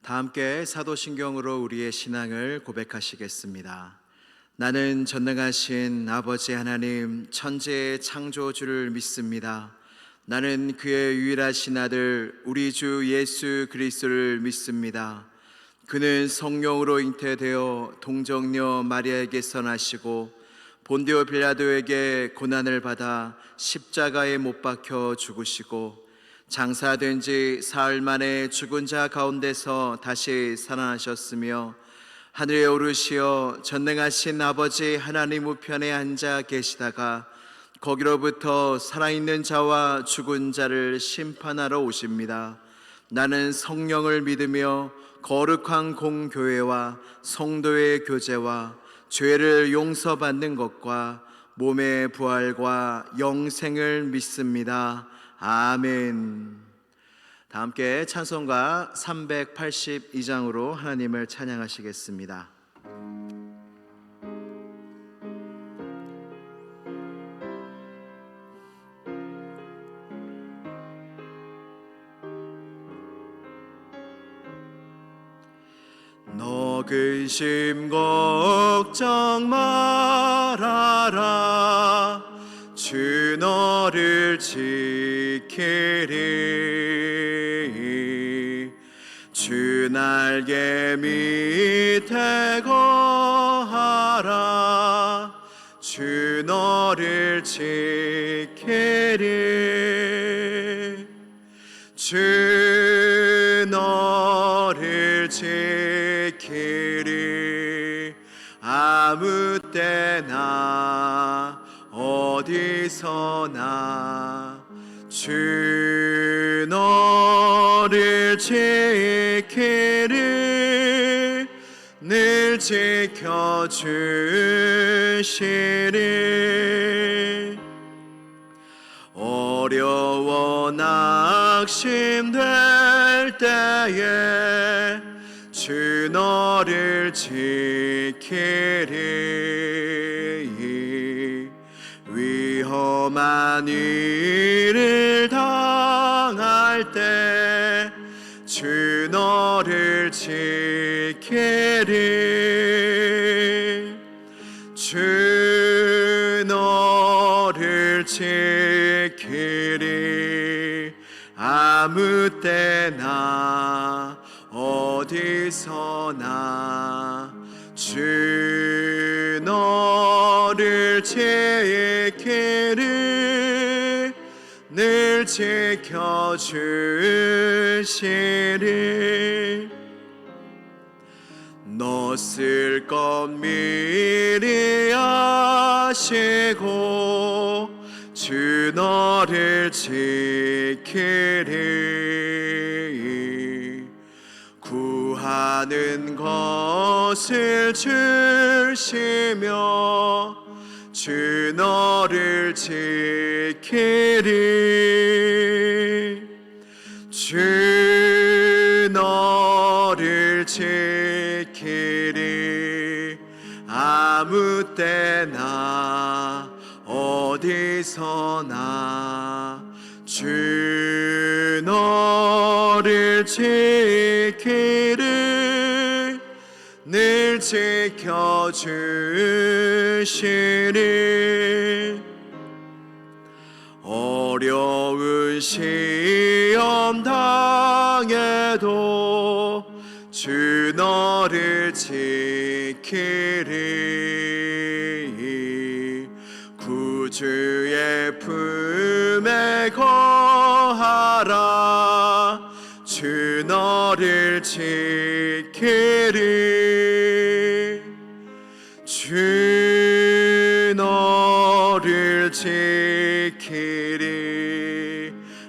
다 함께 사도신경으로 우리의 신앙을 고백하시겠습니다. 나는 전능하신 아버지 하나님 천지의 창조주를 믿습니다. 나는 그의 유일하신 아들 우리 주 예수 그리스도를 믿습니다. 그는 성령으로 잉태되어 동정녀 마리아에게서 나시고 본디오 빌라도에게 고난을 받아 십자가에 못 박혀 죽으시고 장사된 지 사흘 만에 죽은 자 가운데서 다시 살아나셨으며 하늘에 오르시어 전능하신 아버지 하나님 우편에 앉아 계시다가 거기로부터 살아있는 자와 죽은 자를 심판하러 오십니다. 나는 성령을 믿으며 거룩한 공교회와 성도의 교제와 죄를 용서받는 것과 몸의 부활과 영생을 믿습니다. 아멘. 다 함께 찬송가 382장으로 하나님을 찬양하시겠습니다. 너 근심 걱정 말아라. 주 너를 지키리. 주 날개 밑에 거하라. 주 너를 지키리. 주 너를 지키리. 아무 때나 어디서나 주 너를 지키리. 늘 지켜주시리. 어려워 낙심될 때에 주 너를 지키리. 위험한 일을 당할 때 주 너를 지키리. 주 너를 지키리. 아무 때나 어디서나 주 너를 지키리. 늘 지켜주시리. 너 쓸 것 미리 아시고 주 너를 지키리. 구하는 것을 주시며 주 너를 지키리. 주 너를 지키리. 아무 때나 어디서나 주 너를 지키리. 늘 지켜주시리. 어려운 시험 당해도 주 너를 지키리. 구주의 품에 거하라. 주 너를 지키리. 주 너를 지키리.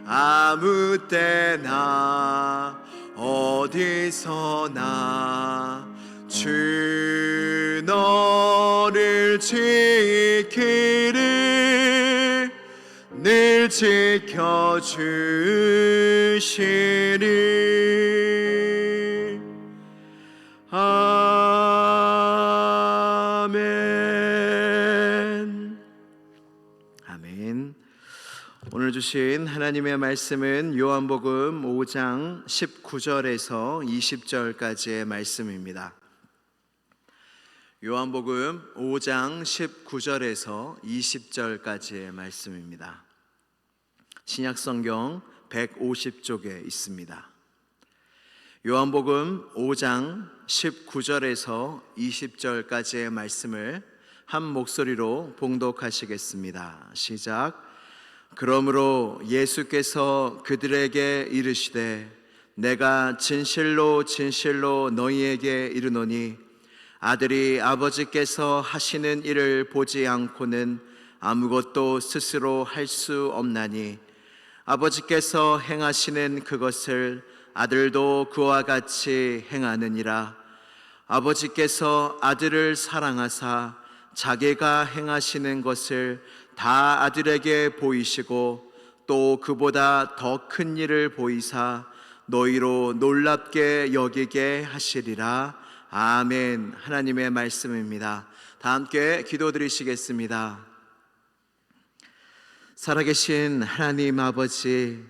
아무 때나 어디서나 주 너를 지키리. 늘 지켜주시리. 아멘. 아멘. 오늘 오늘 주신 하나님의 말씀은 요한복음 5장 19절에서 20절까지의 말씀입니다. 요한복음 5장 19절에서 20절까지의 말씀입니다. 신약성경 150쪽에 있습니다. 요한복음 5장 19절에서 20절까지의 말씀을 한 목소리로 봉독하시겠습니다. 시작. 그러므로 예수께서 그들에게 이르시되 내가 진실로 진실로 너희에게 이르노니 아들이 아버지께서 하시는 일을 보지 않고는 아무것도 스스로 할 수 없나니 아버지께서 행하시는 그것을 아들도 그와 같이 행하느니라. 아버지께서 아들을 사랑하사 자기가 행하시는 것을 다 아들에게 보이시고 또 그보다 더 큰 일을 보이사 너희로 놀랍게 여기게 하시리라. 아멘. 하나님의 말씀입니다. 다 함께 기도드리시겠습니다. 살아계신 하나님 아버지,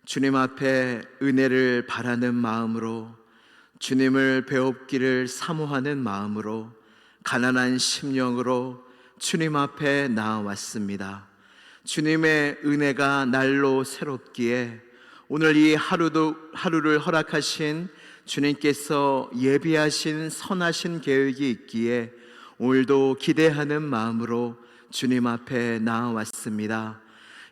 주님 앞에 은혜를 바라는 마음으로, 주님을 배웁기를 사모하는 마음으로, 가난한 심령으로 주님 앞에 나와왔습니다. 주님의 은혜가 날로 새롭기에 오늘 이 하루를 허락하신 주님께서 예비하신 선하신 계획이 있기에 오늘도 기대하는 마음으로 주님 앞에 나와왔습니다.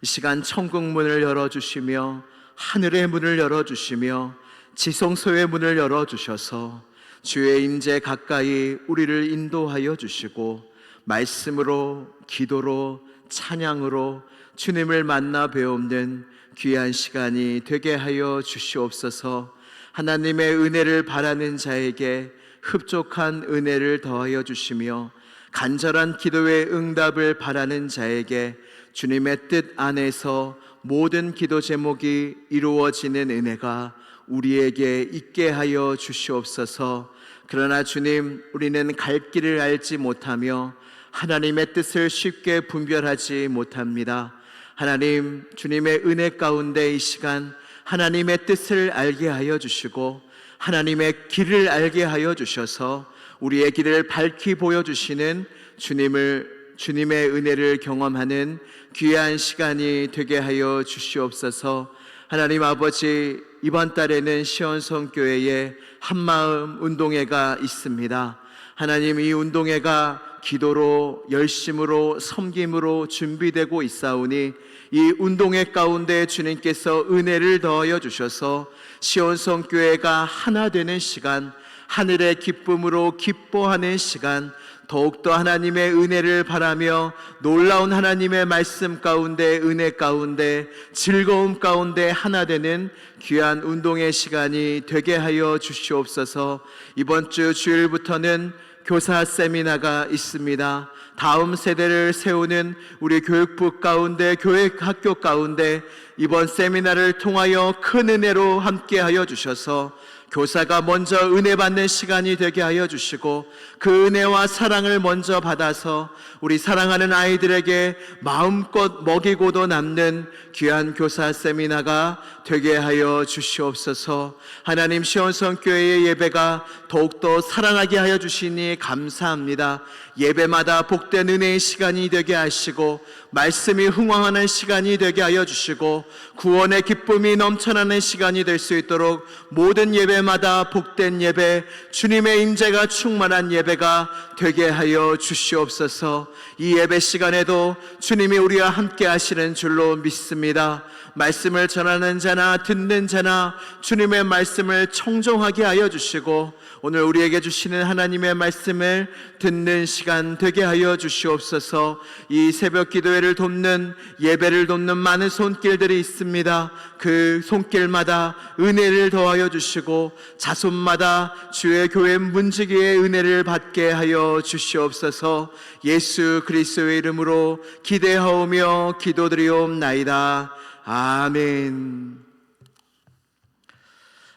이 시간 천국 문을 열어주시며 하늘의 문을 열어주시며 지성소의 문을 열어주셔서 주의 임재 가까이 우리를 인도하여 주시고 말씀으로, 기도로, 찬양으로 주님을 만나 배우는 귀한 시간이 되게 하여 주시옵소서. 하나님의 은혜를 바라는 자에게 흡족한 은혜를 더하여 주시며 간절한 기도의 응답을 바라는 자에게 주님의 뜻 안에서 모든 기도 제목이 이루어지는 은혜가 우리에게 있게 하여 주시옵소서. 그러나 주님, 우리는 갈 길을 알지 못하며 하나님의 뜻을 쉽게 분별하지 못합니다. 하나님, 주님의 은혜 가운데 이 시간 하나님의 뜻을 알게 하여 주시고 하나님의 길을 알게 하여 주셔서 우리의 길을 밝히 보여주시는 주님의 은혜를 경험하는 귀한 시간이 되게 하여 주시옵소서. 하나님 아버지, 이번 달에는 시온성교회에 한마음 운동회가 있습니다. 하나님, 이 운동회가 기도로, 열심으로, 섬김으로 준비되고 있사오니 이 운동회 가운데 주님께서 은혜를 더하여 주셔서 시온성교회가 하나 되는 시간, 하늘의 기쁨으로 기뻐하는 시간, 더욱더 하나님의 은혜를 바라며 놀라운 하나님의 말씀 가운데, 은혜 가운데, 즐거움 가운데 하나 되는 귀한 운동의 시간이 되게 하여 주시옵소서. 이번 주 주일부터는 교사 세미나가 있습니다. 다음 세대를 세우는 우리 교육부 가운데, 교회 학교 가운데 이번 세미나를 통하여 큰 은혜로 함께하여 주셔서 교사가 먼저 은혜 받는 시간이 되게 하여 주시고 그 은혜와 사랑을 먼저 받아서 우리 사랑하는 아이들에게 마음껏 먹이고도 남는 귀한 교사 세미나가 되게 하여 주시옵소서. 하나님, 시온성교회의 예배가 더욱더 사랑하게 하여 주시니 감사합니다. 예배마다 복된 은혜의 시간이 되게 하시고 말씀이 흥황하는 시간이 되게 하여 주시고 구원의 기쁨이 넘쳐나는 시간이 될 수 있도록 모든 예배마다 복된 예배, 주님의 임재가 충만한 예배가 되게 하여 주시옵소서. 이 예배 시간에도 주님이 우리와 함께 하시는 줄로 믿습니다. 말씀을 전하는 자나 듣는 자나 주님의 말씀을 청종하게 하여 주시고 오늘 우리에게 주시는 하나님의 말씀을 듣는 시간 되게 하여 주시옵소서. 이 새벽 기도회를 돕는, 예배를 돕는 많은 손길들이 있습니다. 그 손길마다 은혜를 더하여 주시고 자손마다 주의 교회 문지기의 은혜를 받게 하여 주시옵소서. 예수 그리스도의 이름으로 기대하오며 기도드리옵나이다. 아멘.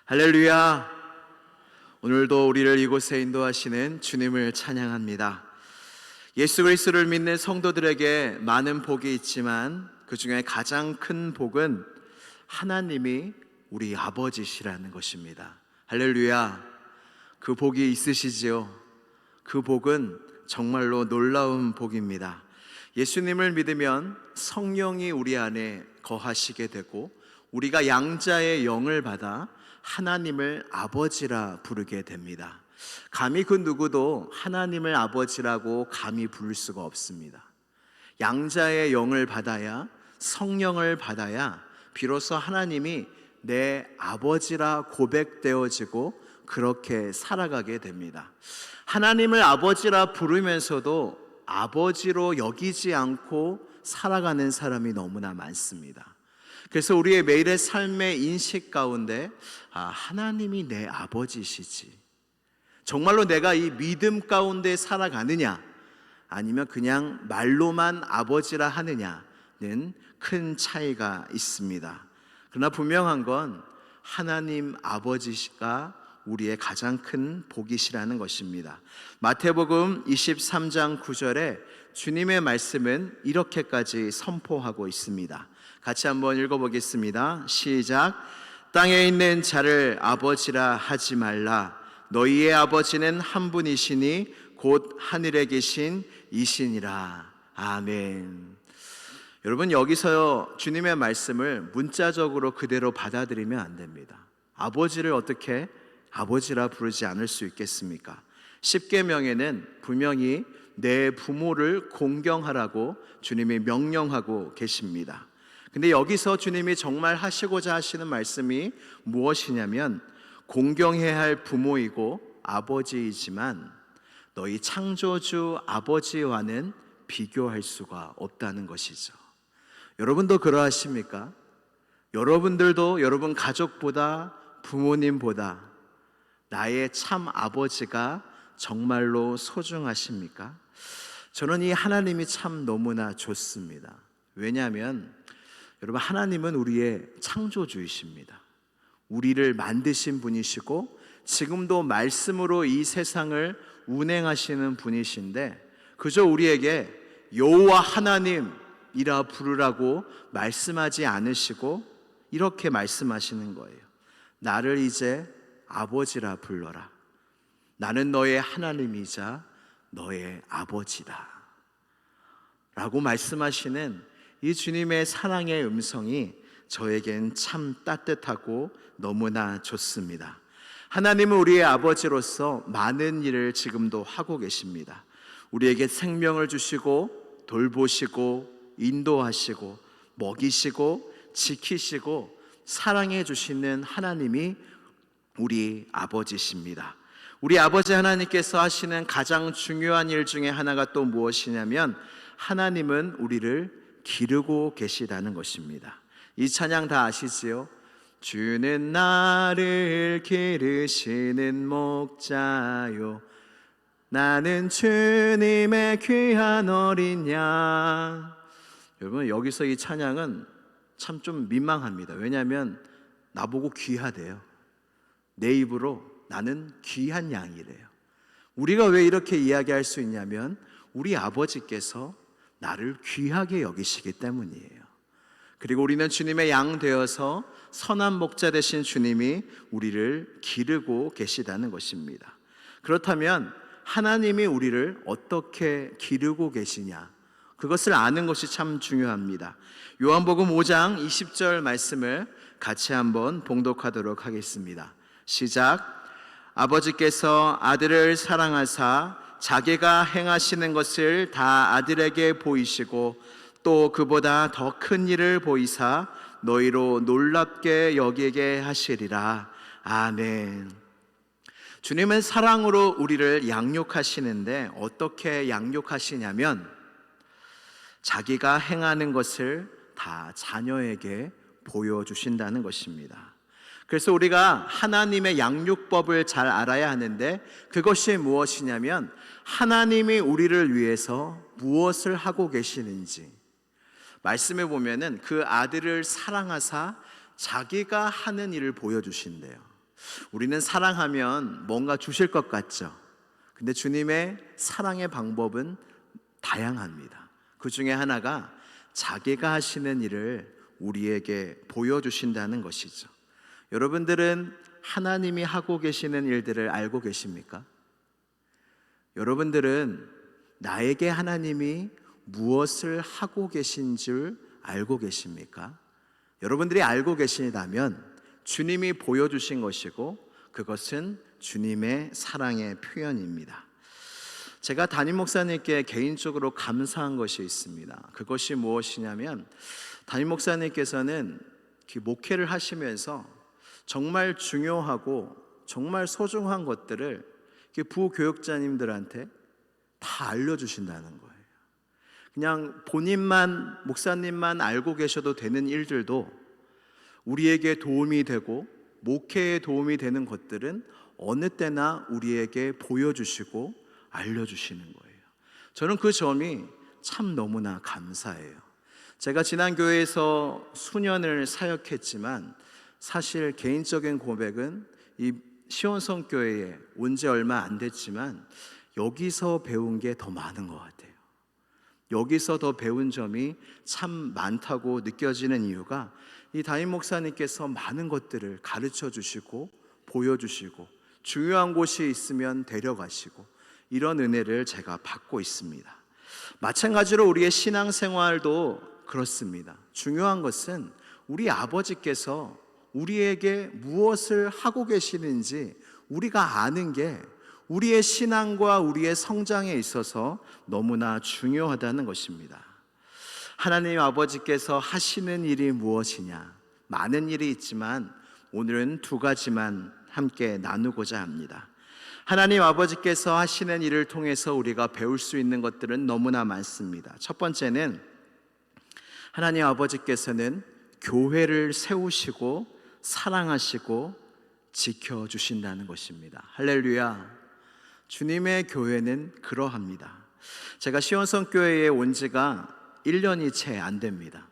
할렐루야. 오늘도 우리를 이곳에 인도하시는 주님을 찬양합니다. 예수 그리스도를 믿는 성도들에게 많은 복이 있지만 그 중에 가장 큰 복은 하나님이 우리 아버지시라는 것입니다. 할렐루야. 그 복이 있으시지요? 그 복은 정말로 놀라운 복입니다. 예수님을 믿으면 성령이 우리 안에 거하시게 되고 우리가 양자의 영을 받아 하나님을 아버지라 부르게 됩니다. 감히 그 누구도 하나님을 아버지라고 감히 부를 수가 없습니다. 양자의 영을 받아야, 성령을 받아야 비로소 하나님이 내 아버지라 고백되어지고 그렇게 살아가게 됩니다. 하나님을 아버지라 부르면서도 아버지로 여기지 않고 살아가는 사람이 너무나 많습니다. 그래서 우리의 매일의 삶의 인식 가운데 하나님이 내 아버지시지, 정말로 내가 이 믿음 가운데 살아가느냐 아니면 그냥 말로만 아버지라 하느냐는 큰 차이가 있습니다. 그러나 분명한 건 하나님 아버지가 우리의 가장 큰 복이시라는 것입니다. 마태복음 23장 9절에 주님의 말씀은 이렇게까지 선포하고 있습니다. 같이 한번 읽어보겠습니다. 시작. 땅에 있는 자를 아버지라 하지 말라. 너희의 아버지는 한 분이시니 곧 하늘에 계신 이시니라. 아멘. 여러분, 여기서 주님의 말씀을 문자적으로 그대로 받아들이면 안 됩니다. 아버지를 어떻게 아버지라 부르지 않을 수 있겠습니까? 십계명에는 분명히 내 부모를 공경하라고 주님이 명령하고 계십니다. 근데 여기서 주님이 정말 하시고자 하시는 말씀이 무엇이냐면 공경해야 할 부모이고 아버지이지만 너희 창조주 아버지와는 비교할 수가 없다는 것이죠. 여러분도 그러하십니까? 여러분들도 여러분 가족보다, 부모님보다 나의 참 아버지가 정말로 소중하십니까? 저는 이 하나님이 참 너무나 좋습니다. 왜냐하면 여러분, 하나님은 우리의 창조주이십니다. 우리를 만드신 분이시고 지금도 말씀으로 이 세상을 운행하시는 분이신데 그저 우리에게 여호와 하나님이라 부르라고 말씀하지 않으시고 이렇게 말씀하시는 거예요. 나를 이제 아버지라 불러라. 나는 너의 하나님이자 너의 아버지다 라고 말씀하시는 이 주님의 사랑의 음성이 저에겐 참 따뜻하고 너무나 좋습니다. 하나님은 우리의 아버지로서 많은 일을 지금도 하고 계십니다. 우리에게 생명을 주시고 돌보시고 인도하시고 먹이시고 지키시고 사랑해 주시는 하나님이 우리 아버지십니다. 우리 아버지 하나님께서 하시는 가장 중요한 일 중에 하나가 또 무엇이냐면 하나님은 우리를 기르고 계시다는 것입니다. 이 찬양 다 아시지요? 주는 나를 기르시는 목자요 나는 주님의 귀한 어린 양. 여러분, 여기서 이 찬양은 참 좀 민망합니다. 왜냐하면 나보고 귀하대요. 내 입으로 나는 귀한 양이래요. 우리가 왜 이렇게 이야기할 수 있냐면 우리 아버지께서 나를 귀하게 여기시기 때문이에요. 그리고 우리는 주님의 양 되어서 선한 목자 되신 주님이 우리를 기르고 계시다는 것입니다. 그렇다면 하나님이 우리를 어떻게 기르고 계시냐, 그것을 아는 것이 참 중요합니다. 요한복음 5장 20절 말씀을 같이 한번 봉독하도록 하겠습니다. 시작. 아버지께서 아들을 사랑하사 자기가 행하시는 것을 다 아들에게 보이시고 또 그보다 더 큰 일을 보이사 너희로 놀랍게 여기게 하시리라. 아멘. 주님은 사랑으로 우리를 양육하시는데 어떻게 양육하시냐면 자기가 행하는 것을 다 자녀에게 보여주신다는 것입니다. 그래서 우리가 하나님의 양육법을 잘 알아야 하는데 그것이 무엇이냐면 하나님이 우리를 위해서 무엇을 하고 계시는지 말씀에 보면은 그 아들을 사랑하사 자기가 하는 일을 보여주신대요. 우리는 사랑하면 뭔가 주실 것 같죠. 근데 주님의 사랑의 방법은 다양합니다. 그 중에 하나가 자기가 하시는 일을 우리에게 보여주신다는 것이죠. 여러분들은 하나님이 하고 계시는 일들을 알고 계십니까? 여러분들은 나에게 하나님이 무엇을 하고 계신 줄 알고 계십니까? 여러분들이 알고 계시다면 주님이 보여주신 것이고 그것은 주님의 사랑의 표현입니다. 제가 담임 목사님께 개인적으로 감사한 것이 있습니다. 그것이 무엇이냐면 담임 목사님께서는 목회를 하시면서 정말 중요하고 정말 소중한 것들을 부교육자님들한테 다 알려주신다는 거예요. 그냥 본인만, 목사님만 알고 계셔도 되는 일들도 우리에게 도움이 되고 목회에 도움이 되는 것들은 어느 때나 우리에게 보여주시고 알려주시는 거예요. 저는 그 점이 참 너무나 감사해요. 제가 지난 교회에서 수년을 사역했지만 사실 개인적인 고백은 이 시온성교회에 온 지 얼마 안 됐지만 여기서 배운 게 더 많은 것 같아요. 여기서 더 배운 점이 참 많다고 느껴지는 이유가 이 담임 목사님께서 많은 것들을 가르쳐 주시고 보여주시고 중요한 곳이 있으면 데려가시고 이런 은혜를 제가 받고 있습니다. 마찬가지로 우리의 신앙생활도 그렇습니다. 중요한 것은 우리 아버지께서 우리에게 무엇을 하고 계시는지 우리가 아는 게 우리의 신앙과 우리의 성장에 있어서 너무나 중요하다는 것입니다. 하나님 아버지께서 하시는 일이 무엇이냐? 많은 일이 있지만 오늘은 두 가지만 함께 나누고자 합니다. 하나님 아버지께서 하시는 일을 통해서 우리가 배울 수 있는 것들은 너무나 많습니다. 첫 번째는 하나님 아버지께서는 교회를 세우시고 사랑하시고 지켜주신다는 것입니다. 할렐루야. 주님의 교회는 그러합니다. 제가 시온성교회에 온 지가 1년이 채 안 됩니다.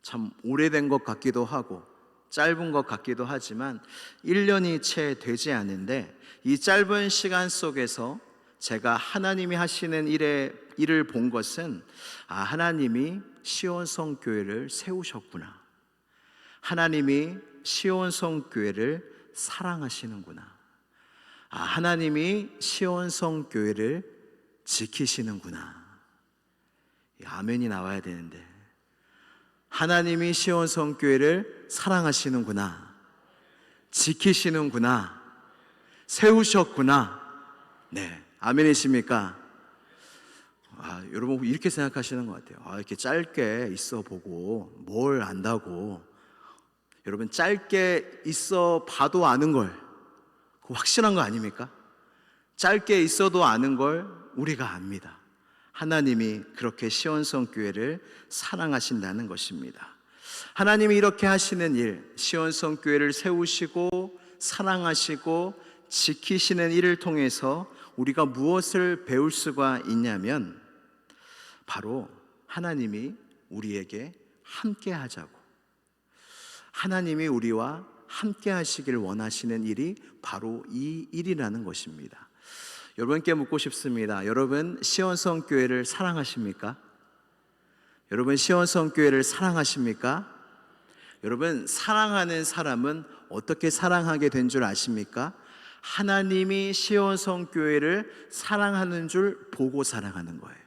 참 오래된 것 같기도 하고 짧은 것 같기도 하지만 1년이 채 되지 않은데 이 짧은 시간 속에서 제가 하나님이 하시는 일을 본 것은 하나님이 시온성교회를 세우셨구나. 하나님이 시온성교회를 사랑하시는구나. 하나님이 시온성교회를 지키시는구나. 아멘이 나와야 되는데 하나님이 시온성교회를 사랑하시는구나, 지키시는구나, 세우셨구나. 네, 아멘이십니까? 여러분 이렇게 생각하시는 것 같아요. 이렇게 짧게 있어 보고 뭘 안다고. 여러분 짧게 있어 봐도 아는 걸, 그거 확실한 거 아닙니까? 짧게 있어도 아는 걸 우리가 압니다. 하나님이 그렇게 시온성교회를 사랑하신다는 것입니다. 하나님이 이렇게 하시는 일, 시온성교회를 세우시고 사랑하시고 지키시는 일을 통해서 우리가 무엇을 배울 수가 있냐면 바로 하나님이 우리에게 함께 하자고, 하나님이 우리와 함께 하시길 원하시는 일이 바로 이 일이라는 것입니다. 여러분께 묻고 싶습니다. 여러분 시온성교회를 사랑하십니까? 여러분 시온성교회를 사랑하십니까? 여러분 사랑하는 사람은 어떻게 사랑하게 된 줄 아십니까? 하나님이 시온성교회를 사랑하는 줄 보고 사랑하는 거예요.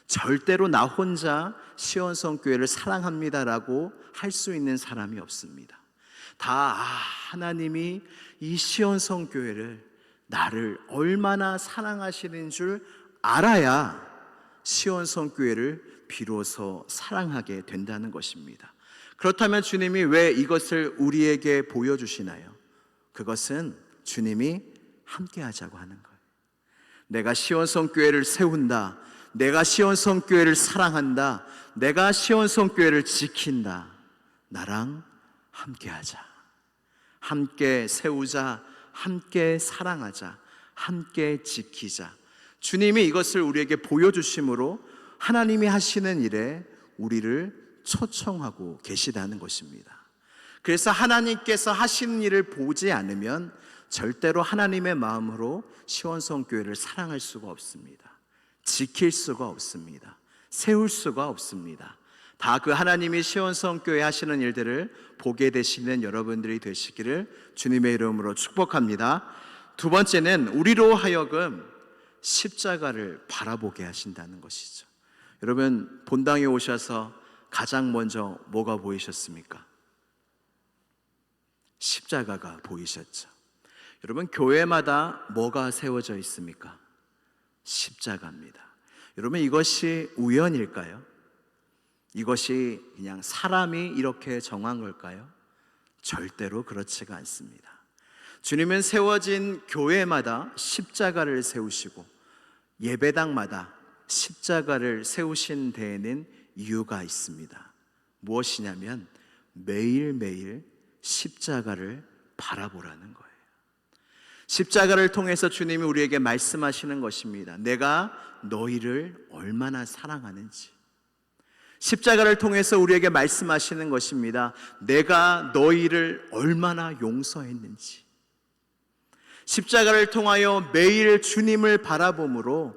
절대로 나 혼자 시온성교회를 사랑합니다라고 할 수 있는 사람이 없습니다. 다 하나님이 이 시온성교회를 나를 얼마나 사랑하시는 줄 알아야 시온성교회를 비로소 사랑하게 된다는 것입니다. 그렇다면 주님이 왜 이것을 우리에게 보여주시나요? 그것은 주님이 함께 하자고 하는 거예요. 내가 시온성교회를 세운다, 내가 시온성교회를 사랑한다, 내가 시온성교회를 지킨다. 나랑 함께 하자, 함께 세우자, 함께 사랑하자, 함께 지키자. 주님이 이것을 우리에게 보여주심으로 하나님이 하시는 일에 우리를 초청하고 계시다는 것입니다. 그래서 하나님께서 하시는 일을 보지 않으면 절대로 하나님의 마음으로 시온성교회를 사랑할 수가 없습니다. 지킬 수가 없습니다. 세울 수가 없습니다. 다 그 하나님이 시온성교회 하시는 일들을 보게 되시는 여러분들이 되시기를 주님의 이름으로 축복합니다. 두 번째는 우리로 하여금 십자가를 바라보게 하신다는 것이죠. 여러분, 본당에 오셔서 가장 먼저 뭐가 보이셨습니까? 십자가가 보이셨죠. 여러분, 교회마다 뭐가 세워져 있습니까? 십자가입니다. 여러분, 이것이 우연일까요? 이것이 그냥 사람이 이렇게 정한 걸까요? 절대로 그렇지가 않습니다. 주님은 세워진 교회마다 십자가를 세우시고 예배당마다 십자가를 세우신 데에는 이유가 있습니다. 무엇이냐면 매일매일 십자가를 바라보라는 거예요. 십자가를 통해서 주님이 우리에게 말씀하시는 것입니다. 내가 너희를 얼마나 사랑하는지. 십자가를 통해서 우리에게 말씀하시는 것입니다. 내가 너희를 얼마나 용서했는지. 십자가를 통하여 매일 주님을 바라봄으로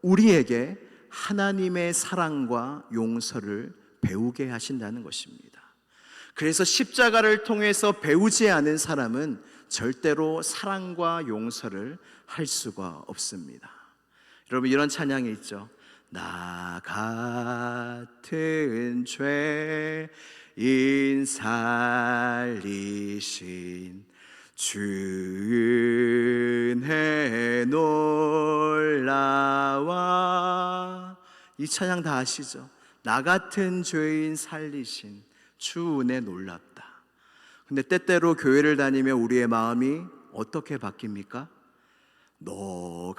우리에게 하나님의 사랑과 용서를 배우게 하신다는 것입니다. 그래서 십자가를 통해서 배우지 않은 사람은 절대로 사랑과 용서를 할 수가 없습니다. 여러분, 이런 찬양이 있죠. 나 같은 죄인 살리신 주 은혜 놀라와. 이 찬양 다 아시죠? 나 같은 죄인 살리신 주 은혜 놀랍다. 근데 때때로 교회를 다니며 우리의 마음이 어떻게 바뀝니까? 너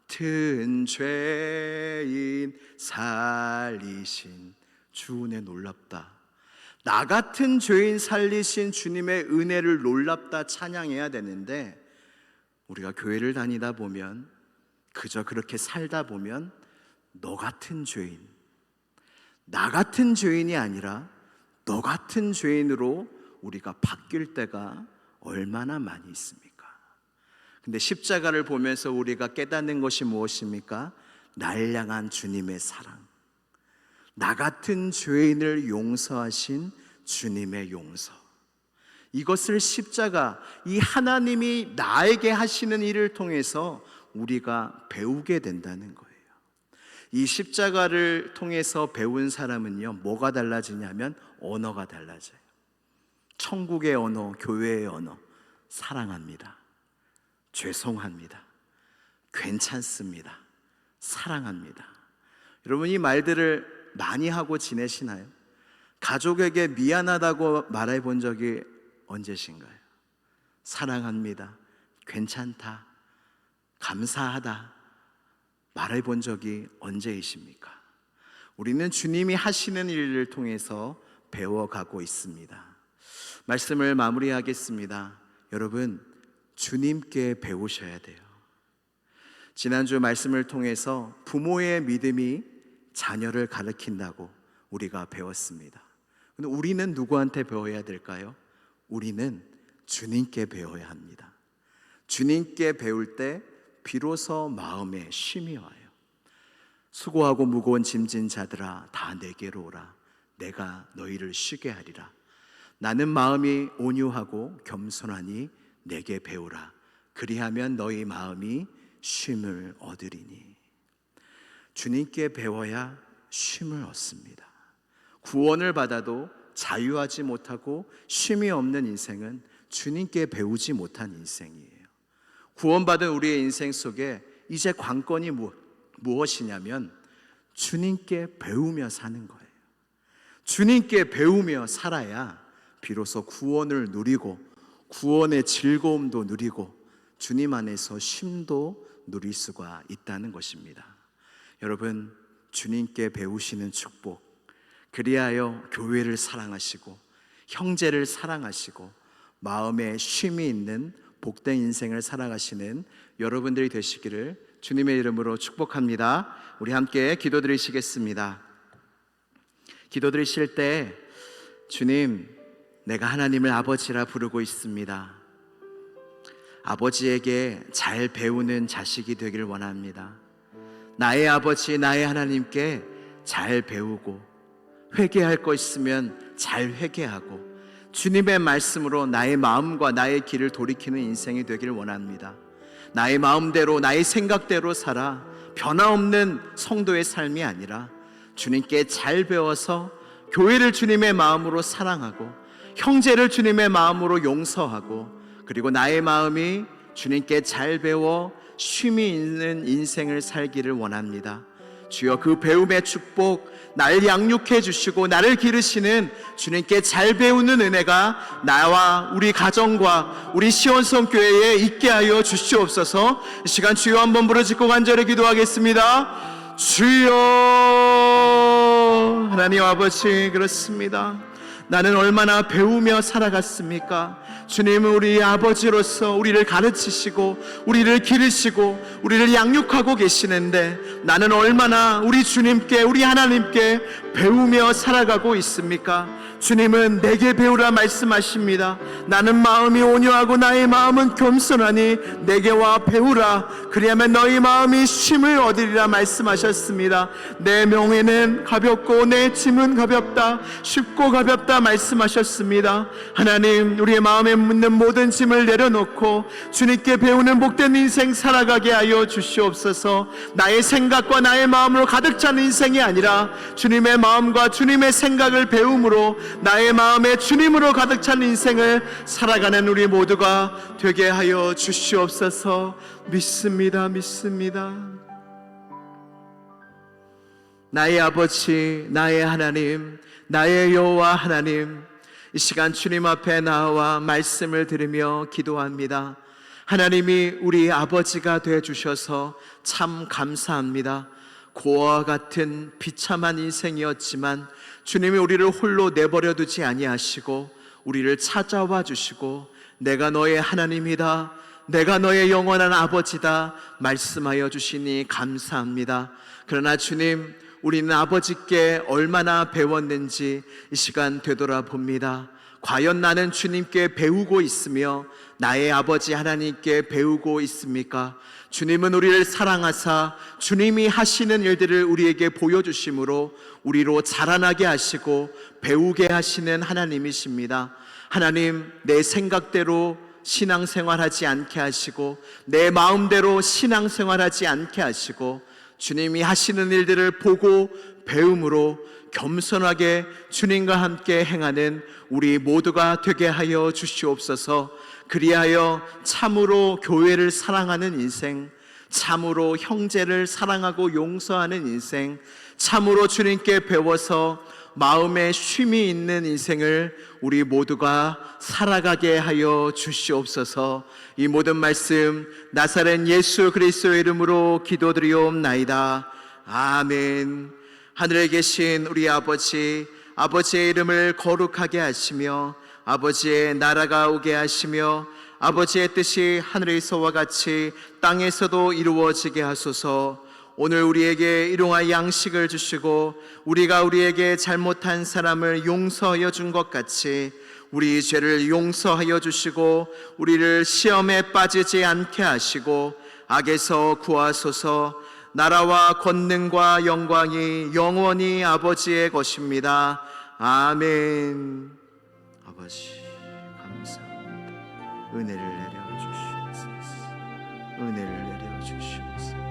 같은 죄인 살리신 주 은혜 놀랍다. 나 같은 죄인 살리신 주님의 은혜를 놀랍다 찬양해야 되는데, 우리가 교회를 다니다 보면, 그저 그렇게 살다 보면 너 같은 죄인, 나 같은 죄인이 아니라 너 같은 죄인으로 우리가 바뀔 때가 얼마나 많이 있습니까? 근데 십자가를 보면서 우리가 깨닫는 것이 무엇입니까? 날 향한 주님의 사랑, 나 같은 죄인을 용서하신 주님의 용서, 이것을 십자가, 이 하나님이 나에게 하시는 일을 통해서 우리가 배우게 된다는 거예요. 이 십자가를 통해서 배운 사람은요, 뭐가 달라지냐면 언어가 달라져요. 천국의 언어, 교회의 언어, 사랑합니다, 죄송합니다, 괜찮습니다, 사랑합니다. 여러분, 이 말들을 많이 하고 지내시나요? 가족에게 미안하다고 말해 본 적이 언제신가요? 사랑합니다, 괜찮다, 감사하다 말해 본 적이 언제이십니까? 우리는 주님이 하시는 일을 통해서 배워가고 있습니다. 말씀을 마무리하겠습니다. 여러분, 주님께 배우셔야 돼요. 지난주 말씀을 통해서 부모의 믿음이 자녀를 가르친다고 우리가 배웠습니다. 근데 우리는 누구한테 배워야 될까요? 우리는 주님께 배워야 합니다. 주님께 배울 때 비로소 마음에 쉼이 와요. 수고하고 무거운 짐진 자들아 다 내게로 오라. 내가 너희를 쉬게 하리라. 나는 마음이 온유하고 겸손하니 내게 배우라. 그리하면 너희 마음이 쉼을 얻으리니. 주님께 배워야 쉼을 얻습니다. 구원을 받아도 자유하지 못하고 쉼이 없는 인생은 주님께 배우지 못한 인생이에요. 구원받은 우리의 인생 속에 이제 관건이 무엇이냐면 주님께 배우며 사는 거예요. 주님께 배우며 살아야 비로소 구원을 누리고 구원의 즐거움도 누리고 주님 안에서 쉼도 누릴 수가 있다는 것입니다. 여러분, 주님께 배우시는 축복, 그리하여 교회를 사랑하시고 형제를 사랑하시고 마음에 쉼이 있는 복된 인생을 살아가시는 여러분들이 되시기를 주님의 이름으로 축복합니다. 우리 함께 기도드리시겠습니다. 기도드리실 때 주님, 내가 하나님을 아버지라 부르고 있습니다. 아버지에게 잘 배우는 자식이 되길 원합니다. 나의 아버지 나의 하나님께 잘 배우고, 회개할 거 있으면 잘 회개하고, 주님의 말씀으로 나의 마음과 나의 길을 돌이키는 인생이 되기를 원합니다. 나의 마음대로 나의 생각대로 살아 변화없는 성도의 삶이 아니라 주님께 잘 배워서 교회를 주님의 마음으로 사랑하고, 형제를 주님의 마음으로 용서하고, 그리고 나의 마음이 주님께 잘 배워 쉼이 있는 인생을 살기를 원합니다. 주여, 그 배움의 축복, 날 양육해 주시고 나를 기르시는 주님께 잘 배우는 은혜가 나와 우리 가정과 우리 시온성 교회에 있게 하여 주시옵소서. 이 시간 주여 한번 부르짖고 간절히 기도하겠습니다. 주여. 하나님 아버지, 그렇습니다. 나는 얼마나 배우며 살아갔습니까? 주님은 우리 아버지로서 우리를 가르치시고 우리를 기르시고 우리를 양육하고 계시는데, 나는 얼마나 우리 주님께, 우리 하나님께 배우며 살아가고 있습니까? 주님은 내게 배우라 말씀하십니다. 나는 마음이 온유하고 나의 마음은 겸손하니 내게와 배우라. 그리하면 너희 마음이 쉼을 얻으리라 말씀하셨습니다. 내 멍에는 가볍고 내 짐은 가볍다, 쉽고 가볍다 말씀하셨습니다. 하나님, 우리의 마음에 묻는 모든 짐을 내려놓고 주님께 배우는 복된 인생 살아가게 하여 주시옵소서. 나의 생각과 나의 마음으로 가득 찬 인생이 아니라 주님의 마음과 주님의 생각을 배움으로 나의 마음에 주님으로 가득 찬 인생을 살아가는 우리 모두가 되게 하여 주시옵소서. 믿습니다. 나의 아버지, 나의 하나님, 나의 여호와 하나님, 이 시간 주님 앞에 나와 말씀을 들으며 기도합니다. 하나님이 우리 아버지가 되어주셔서 참 감사합니다. 고아와 같은 비참한 인생이었지만 주님이 우리를 홀로 내버려 두지 아니하시고 우리를 찾아와 주시고, 내가 너의 하나님이다, 내가 너의 영원한 아버지다 말씀하여 주시니 감사합니다. 그러나 주님, 우리는 아버지께 얼마나 배웠는지 이 시간 되돌아봅니다. 과연 나는 주님께 배우고 있으며 나의 아버지 하나님께 배우고 있습니까? 주님은 우리를 사랑하사 주님이 하시는 일들을 우리에게 보여주심으로 우리로 자라나게 하시고 배우게 하시는 하나님이십니다. 하나님, 내 생각대로 신앙생활하지 않게 하시고 내 마음대로 신앙생활하지 않게 하시고 주님이 하시는 일들을 보고 배움으로 겸손하게 주님과 함께 행하는 우리 모두가 되게 하여 주시옵소서. 그리하여 참으로 교회를 사랑하는 인생, 참으로 형제를 사랑하고 용서하는 인생, 참으로 주님께 배워서 마음에 쉼이 있는 인생을 우리 모두가 살아가게 하여 주시옵소서. 이 모든 말씀 나사렛 예수 그리스도의 이름으로 기도드리옵나이다. 아멘. 하늘에 계신 우리 아버지, 아버지의 이름을 거룩하게 하시며 아버지의 나라가 오게 하시며 아버지의 뜻이 하늘에서와 같이 땅에서도 이루어지게 하소서. 오늘 우리에게 일용할 양식을 주시고 우리가 우리에게 잘못한 사람을 용서하여 준 것 같이 우리 죄를 용서하여 주시고 우리를 시험에 빠지지 않게 하시고 악에서 구하소서. 나라와 권능과 영광이 영원히 아버지의 것입니다. 아멘. 아버지 감사합니다. 은혜를 내려 주시옵소서. 은혜를 내려 주시옵소서.